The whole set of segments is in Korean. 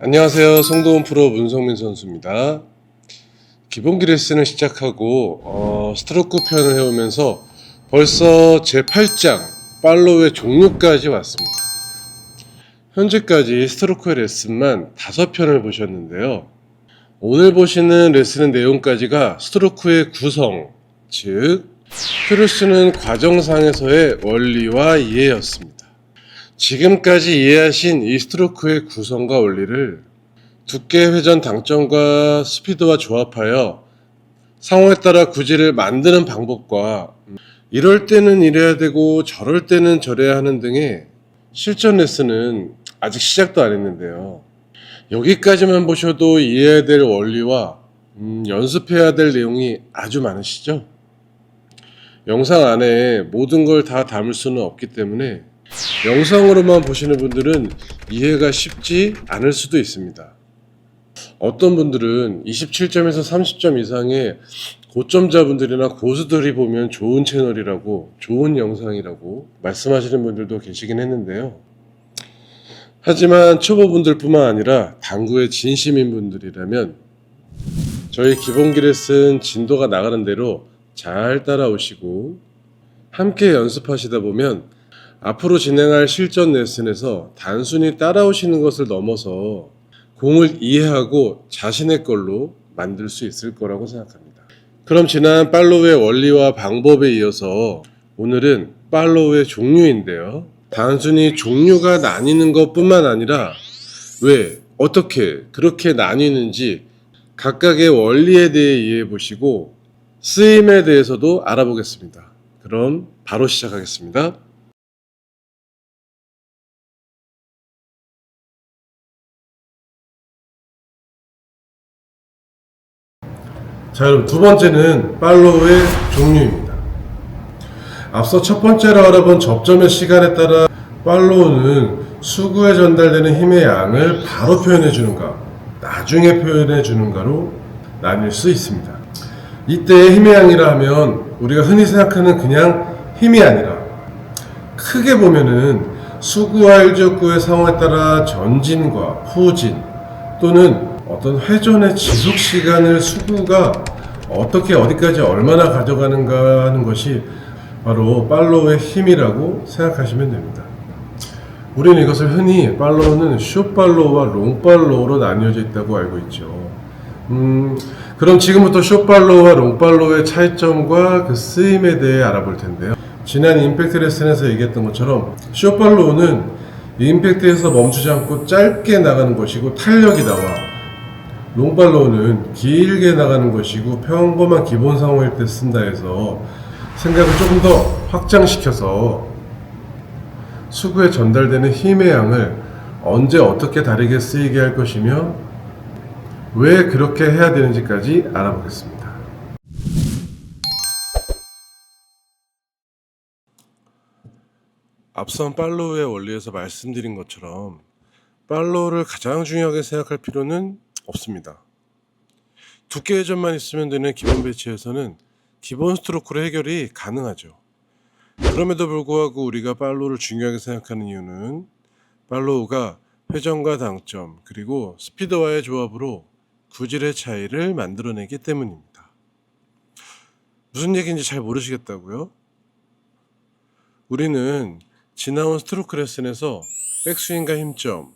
안녕하세요. 송도훈 프로 문성민 선수입니다. 기본기 레슨을 시작하고 스트로크 편을 해오면서 벌써 제8장 팔로우의 종류까지 왔습니다. 현재까지 스트로크의 레슨만 5편을 보셨는데요. 오늘 보시는 레슨의 내용까지가 스트로크의 구성, 즉 표를 쓰는 과정상에서의 원리와 이해였습니다. 지금까지 이해하신 이 스트로크의 구성과 원리를 두께 회전 당점과 스피드와 조합하여 상황에 따라 구질을 만드는 방법과 이럴 때는 이래야 되고 저럴 때는 저래야 하는 등의 실전 레슨은 아직 시작도 안 했는데요. 여기까지만 보셔도 이해해야 될 원리와 연습해야 될 내용이 아주 많으시죠? 영상 안에 모든 걸 다 담을 수는 없기 때문에 영상으로만 보시는 분들은 이해가 쉽지 않을 수도 있습니다. 어떤 분들은 27점에서 30점 이상의 고점자분들이나 고수들이 보면 좋은 채널이라고, 좋은 영상이라고 말씀하시는 분들도 계시긴 했는데요. 하지만 초보분들 뿐만 아니라 당구의 진심인 분들이라면 저희 기본기 레슨 진도가 나가는 대로 잘 따라오시고 함께 연습하시다 보면 앞으로 진행할 실전 레슨에서 단순히 따라오시는 것을 넘어서 공을 이해하고 자신의 걸로 만들 수 있을 거라고 생각합니다. 그럼 지난 팔로우의 원리와 방법에 이어서 오늘은 팔로우의 종류인데요. 단순히 종류가 나뉘는 것뿐만 아니라 왜, 어떻게 그렇게 나뉘는지 각각의 원리에 대해 이해해 보시고 쓰임에 대해서도 알아보겠습니다. 그럼 바로 시작하겠습니다. 자, 여러분, 두 번째는 팔로우의 종류입니다. 앞서 첫 번째로 알아본 접점의 시간에 따라 팔로우는 수구에 전달되는 힘의 양을 바로 표현해 주는가, 나중에 표현해 주는가로 나뉠 수 있습니다. 이때의 힘의 양이라 하면 우리가 흔히 생각하는 그냥 힘이 아니라 크게 보면은 수구와 일적구의 상황에 따라 전진과 후진 또는 어떤 회전의 지속 시간을 수구가 어떻게 어디까지 얼마나 가져가는가 하는 것이 바로 팔로우의 힘이라고 생각하시면 됩니다. 우리는 이것을 흔히 팔로우는 숏팔로우와 롱팔로우로 나뉘어져 있다고 알고 있죠. 그럼 지금부터 숏팔로우와 롱팔로우의 차이점과 그 쓰임에 대해 알아볼 텐데요. 지난 임팩트 레슨에서 얘기했던 것처럼 숏팔로우는 임팩트에서 멈추지 않고 짧게 나가는 것이고 탄력이 나와, 롱팔로우는 길게 나가는 것이고 평범한 기본 상황일 때 쓴다 해서 생각을 조금 더 확장시켜서 수구에 전달되는 힘의 양을 언제 어떻게 다르게 쓰이게 할 것이며 왜 그렇게 해야 되는지까지 알아보겠습니다. 앞선 팔로우의 원리에서 말씀드린 것처럼 팔로우를 가장 중요하게 생각할 필요는 없습니다. 두께 회전만 있으면 되는 기본 배치에서는 기본 스트로크로 해결이 가능하죠. 그럼에도 불구하고 우리가 팔로우를 중요하게 생각하는 이유는 팔로우가 회전과 당점 그리고 스피드와의 조합으로 구질의 차이를 만들어내기 때문입니다. 무슨 얘기인지 잘 모르시겠다고요? 우리는 지나온 스트로크 레슨에서 백스윙과 힘점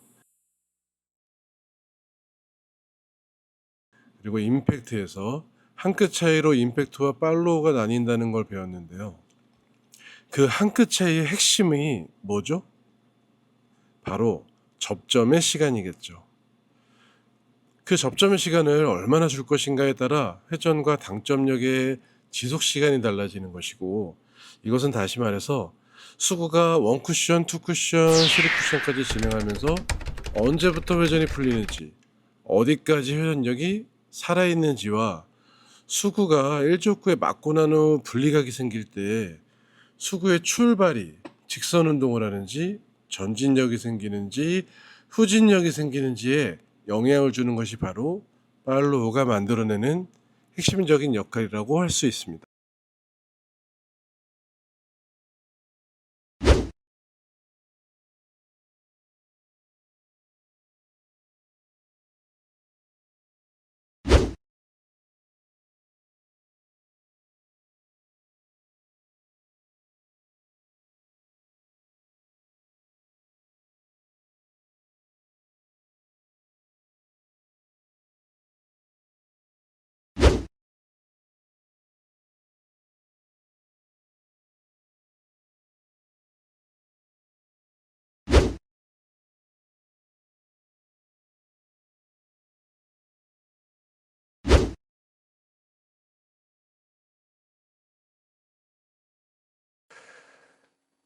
그리고 임팩트에서 한 끗 차이로 임팩트와 팔로우가 나뉜다는 걸 배웠는데요. 그 한 끗 차이의 핵심이 뭐죠? 바로 접점의 시간이겠죠. 그 접점의 시간을 얼마나 줄 것인가에 따라 회전과 당점력의 지속 시간이 달라지는 것이고, 이것은 다시 말해서 수구가 1쿠션, 2쿠션, 3쿠션까지 진행하면서 언제부터 회전이 풀리는지, 어디까지 회전력이 살아있는지와 수구가 1족구에 맞고 난 후 분리각이 생길 때 수구의 출발이 직선 운동을 하는지 전진력이 생기는지 후진력이 생기는지에 영향을 주는 것이 바로 팔로우가 만들어내는 핵심적인 역할이라고 할 수 있습니다.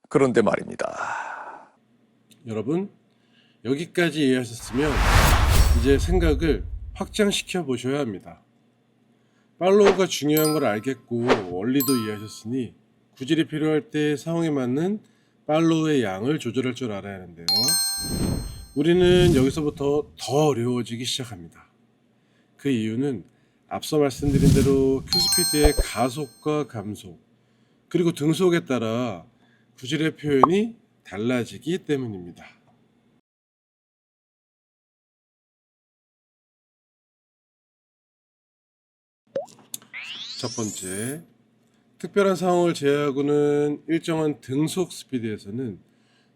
그런데 말입니다. 여러분, 여기까지 이해하셨으면 이제 생각을 확장시켜 보셔야 합니다. 팔로우가 중요한 걸 알겠고 원리도 이해하셨으니 구질이 필요할 때 상황에 맞는 팔로우의 양을 조절할 줄 알아야 하는데요. 우리는 여기서부터 더 어려워지기 시작합니다. 그 이유는 앞서 말씀드린 대로 큐스피드의 가속과 감속, 그리고 등속에 따라 구질의 표현이 달라지기 때문입니다. 첫 번째, 특별한 상황을 제외하고는 일정한 등속 스피드에서는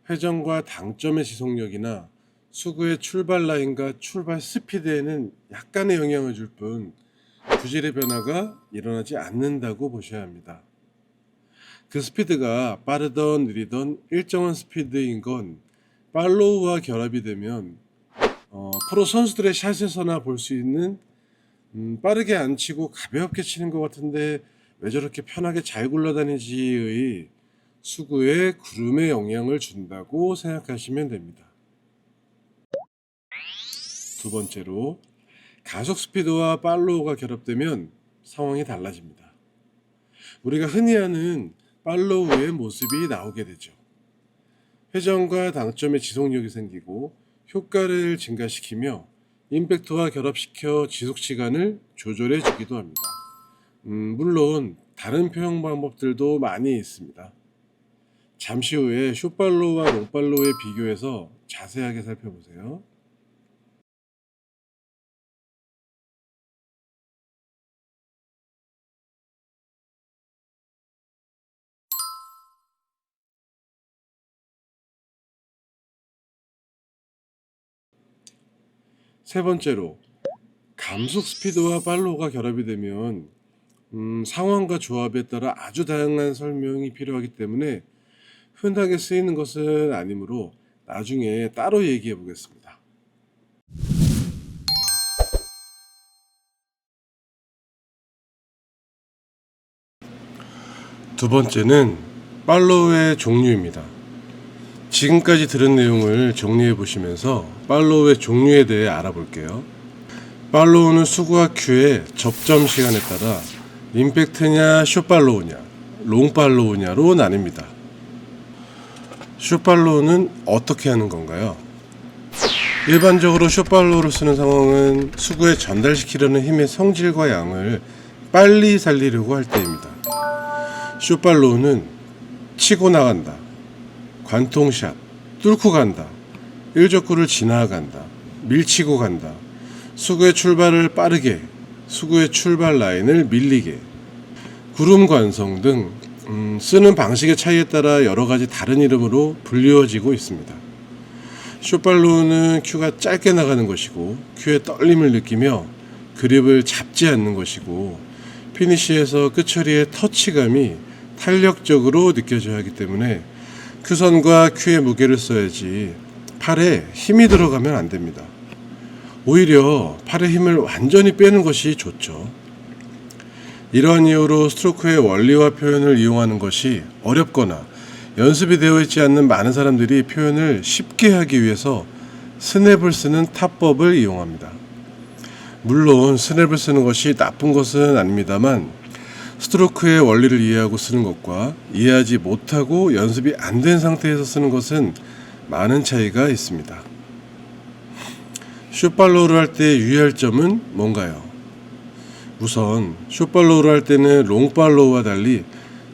회전과 당점의 지속력이나 수구의 출발 라인과 출발 스피드에는 약간의 영향을 줄 뿐 구질의 변화가 일어나지 않는다고 보셔야 합니다. 그 스피드가 빠르던 느리던 일정한 스피드인 건 팔로우와 결합이 되면 프로 선수들의 샷에서나 볼 수 있는 빠르게 안 치고 가볍게 치는 것 같은데 왜 저렇게 편하게 잘 굴러다니지의 수구에 구름의 영향을 준다고 생각하시면 됩니다. 두 번째로, 가속 스피드와 팔로우가 결합되면 상황이 달라집니다. 우리가 흔히 하는 팔로우의 모습이 나오게 되죠. 회전과 당점의 지속력이 생기고 효과를 증가시키며 임팩트와 결합시켜 지속시간을 조절해 주기도 합니다. 물론 다른 표현 방법들도 많이 있습니다. 잠시 후에 숏팔로우와 롱팔로우의 비교해서 자세하게 살펴보세요. 세 번째로, 감속 스피드와 팔로우가 결합이 되면 상황과 조합에 따라 아주 다양한 설명이 필요하기 때문에 흔하게 쓰이는 것은 아니므로 나중에 따로 얘기해 보겠습니다. 두 번째는 팔로우의 종류입니다. 지금까지 들은 내용을 정리해 보시면서 팔로우의 종류에 대해 알아볼게요. 팔로우는 수구와 큐의 접점 시간에 따라 임팩트냐 숏팔로우냐 롱팔로우냐로 나뉩니다. 숏팔로우는 어떻게 하는 건가요? 일반적으로 숏팔로우를 쓰는 상황은 수구에 전달시키려는 힘의 성질과 양을 빨리 살리려고 할 때입니다. 숏팔로우는 치고 나간다, 관통샷, 뚫고 간다, 1족구를 지나간다, 밀치고 간다, 수구의 출발을 빠르게, 수구의 출발 라인을 밀리게, 구름 관성 등 쓰는 방식의 차이에 따라 여러 가지 다른 이름으로 불리워지고 있습니다. 숏팔로우는 큐가 짧게 나가는 것이고 큐의 떨림을 느끼며 그립을 잡지 않는 것이고 피니시에서 끝처리의 터치감이 탄력적으로 느껴져야 하기 때문에 큐선과 큐의 무게를 써야지 팔에 힘이 들어가면 안 됩니다. 오히려 팔의 힘을 완전히 빼는 것이 좋죠. 이러한 이유로 스트로크의 원리와 표현을 이용하는 것이 어렵거나 연습이 되어 있지 않는 많은 사람들이 표현을 쉽게 하기 위해서 스냅을 쓰는 타법을 이용합니다. 물론 스냅을 쓰는 것이 나쁜 것은 아닙니다만 스트로크의 원리를 이해하고 쓰는 것과 이해하지 못하고 연습이 안 된 상태에서 쓰는 것은 많은 차이가 있습니다. 숏팔로우를 할 때 유의할 점은 뭔가요? 우선 숏팔로우를 할 때는 롱팔로우와 달리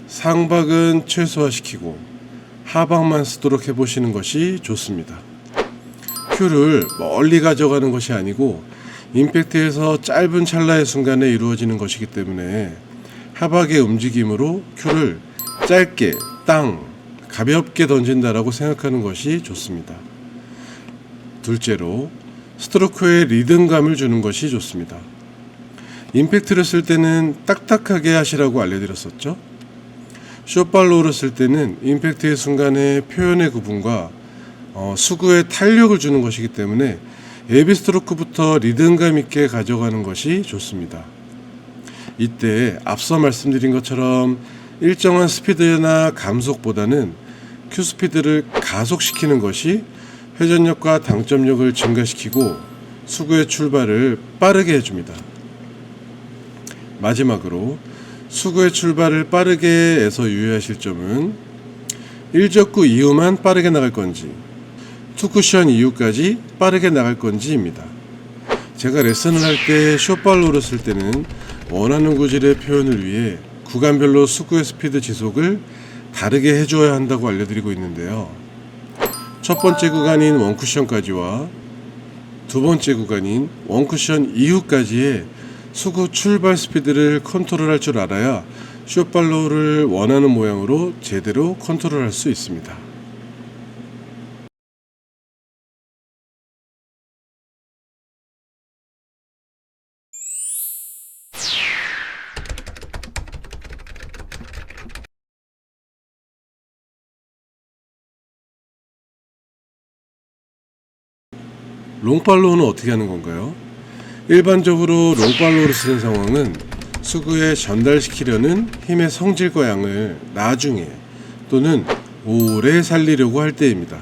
상박은 최소화시키고 하박만 쓰도록 해보시는 것이 좋습니다. 큐를 멀리 가져가는 것이 아니고 임팩트에서 짧은 찰나의 순간에 이루어지는 것이기 때문에 하박의 움직임으로 큐를 짧게 땅 가볍게 던진다라고 생각하는 것이 좋습니다. 둘째로 스트로크에 리듬감을 주는 것이 좋습니다. 임팩트를 쓸 때는 딱딱하게 하시라고 알려드렸었죠. 숏팔로우를 쓸 때는 임팩트의 순간에 표현의 구분과 수구에 탄력을 주는 것이기 때문에 예비 스트로크부터 리듬감 있게 가져가는 것이 좋습니다. 이때 앞서 말씀드린 것처럼 일정한 스피드나 감속보다는 큐 스피드를 가속시키는 것이 회전력과 당점력을 증가시키고 수구의 출발을 빠르게 해줍니다. 마지막으로 수구의 출발을 빠르게 해서 유의하실 점은 1적구 이후만 빠르게 나갈 건지 2쿠션 이후까지 빠르게 나갈 건지입니다. 제가 레슨을 할 때 숏발로를 쓸 때는 원하는 구질의 표현을 위해 구간별로 수구의 스피드 지속을 다르게 해줘야 한다고 알려드리고 있는데요. 첫 번째 구간인 원쿠션까지와 두 번째 구간인 원쿠션 이후까지의 수구 출발 스피드를 컨트롤할 줄 알아야 숏발로를 원하는 모양으로 제대로 컨트롤할 수 있습니다. 롱팔로우는 어떻게 하는 건가요? 일반적으로 롱팔로우를 쓰는 상황은 수구에 전달시키려는 힘의 성질과 양을 나중에 또는 오래 살리려고 할 때입니다.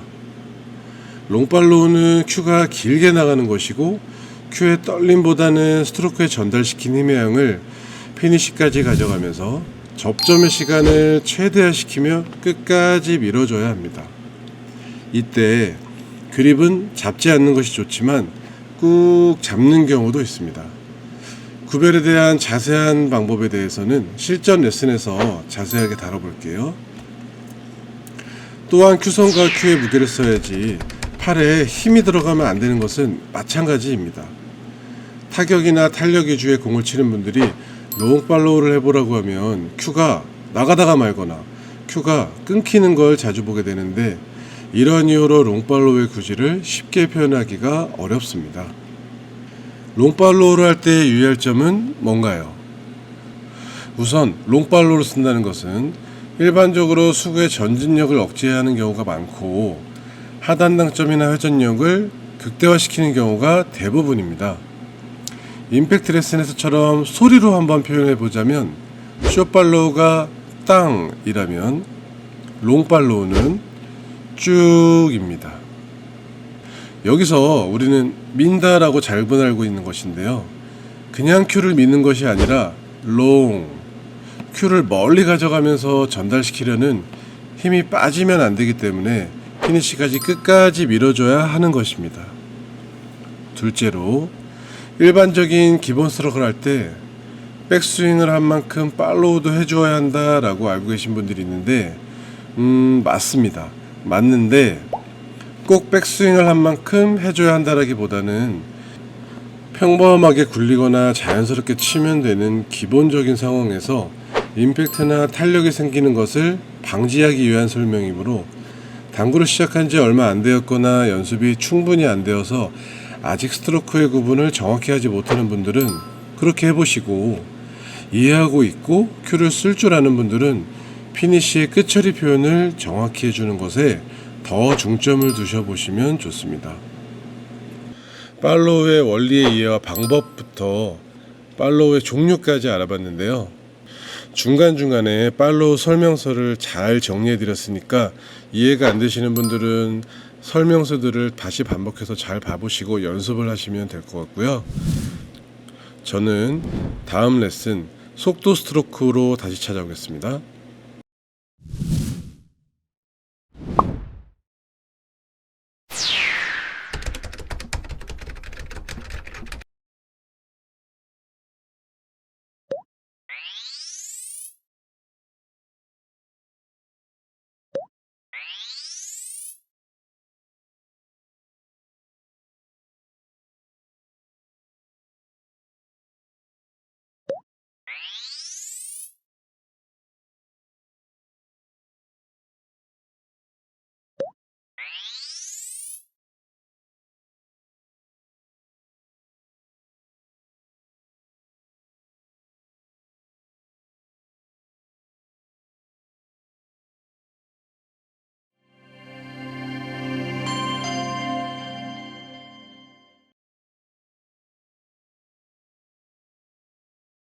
롱팔로우는 큐가 길게 나가는 것이고 큐의 떨림보다는 스트로크에 전달시킨 힘의 양을 피니시까지 가져가면서 접점의 시간을 최대화시키며 끝까지 밀어줘야 합니다. 이때 그립은 잡지 않는 것이 좋지만 꾹 잡는 경우도 있습니다. 구별에 대한 자세한 방법에 대해서는 실전 레슨에서 자세하게 다뤄볼게요. 또한 큐선과 큐의 무게를 써야지 팔에 힘이 들어가면 안 되는 것은 마찬가지입니다. 타격이나 탄력 위주의 공을 치는 분들이 롱팔로우를 해보라고 하면 큐가 나가다가 말거나 큐가 끊기는 걸 자주 보게 되는데 이런 이유로 롱팔로우의 구질을 쉽게 표현하기가 어렵습니다. 롱팔로우를 할 때 유의할 점은 뭔가요? 우선 롱팔로우를 쓴다는 것은 일반적으로 수구의 전진력을 억제하는 경우가 많고 하단 당점이나 회전력을 극대화시키는 경우가 대부분입니다. 임팩트 레슨에서처럼 소리로 한번 표현해 보자면 숏팔로우가 땅이라면 롱팔로우는 쭉입니다. 여기서 우리는 민다라고 잘못 알고 있는 것인데요. 그냥 큐를 미는 것이 아니라 롱, 큐를 멀리 가져가면서 전달시키려는 힘이 빠지면 안 되기 때문에 피니시까지 끝까지 밀어줘야 하는 것입니다. 둘째로 일반적인 기본 스트로크를 할 때 백스윙을 한 만큼 팔로우도 해주어야 한다라고 알고 계신 분들이 있는데 맞습니다. 맞는데 꼭 백스윙을 한 만큼 해줘야 한다라기보다는 평범하게 굴리거나 자연스럽게 치면 되는 기본적인 상황에서 임팩트나 탄력이 생기는 것을 방지하기 위한 설명이므로 당구를 시작한 지 얼마 안 되었거나 연습이 충분히 안 되어서 아직 스트로크의 구분을 정확히 하지 못하는 분들은 그렇게 해보시고, 이해하고 있고 큐를 쓸 줄 아는 분들은 피니시의 끝처리 표현을 정확히 해주는 것에 더 중점을 두셔보시면 좋습니다. 팔로우의 원리의 이해와 방법부터 팔로우의 종류까지 알아봤는데요. 중간중간에 팔로우 설명서를 잘 정리해드렸으니까 이해가 안 되시는 분들은 설명서들을 다시 반복해서 잘 봐보시고 연습을 하시면 될 것 같고요. 저는 다음 레슨 속도 스트로크로 다시 찾아오겠습니다.